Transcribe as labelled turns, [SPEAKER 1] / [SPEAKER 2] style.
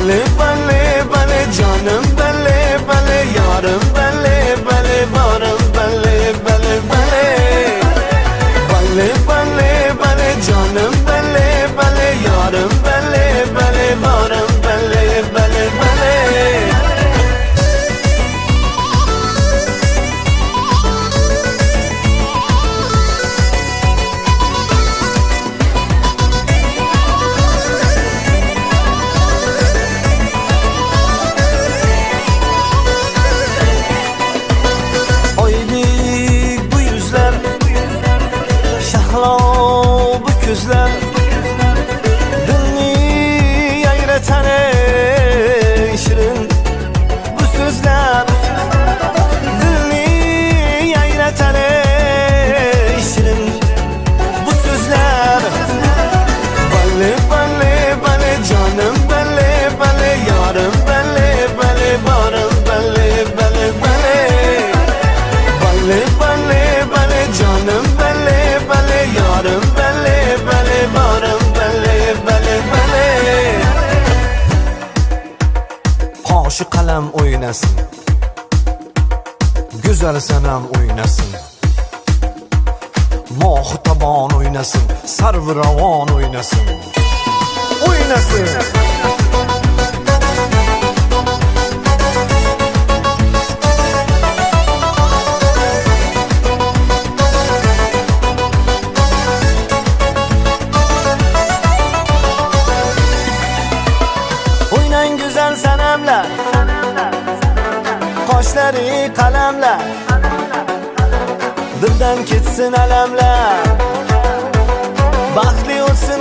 [SPEAKER 1] Balle balle balle canım balle balle yarım balle balle varım balle balle balle. Balle balle balle canım balle balle yarım balle balle varım balle balle balle. Gözler dilni yayratan şirin bu sözler, dilni yayratan şirin bu sözler. Balle balle balle canım balle balle yarım balle balle varım balle balle balle. Balle balle balle canım balle balle yarım balle balle varım balle balle balle. Qaşı qalam oynasın, güzel sanam oynasın, mohu taban oynasın, sarvı ravan oynasın, oynasın. Oynan güzel senemler, kaşları kalemler, dilden ketsin elemler. Baxtli olsun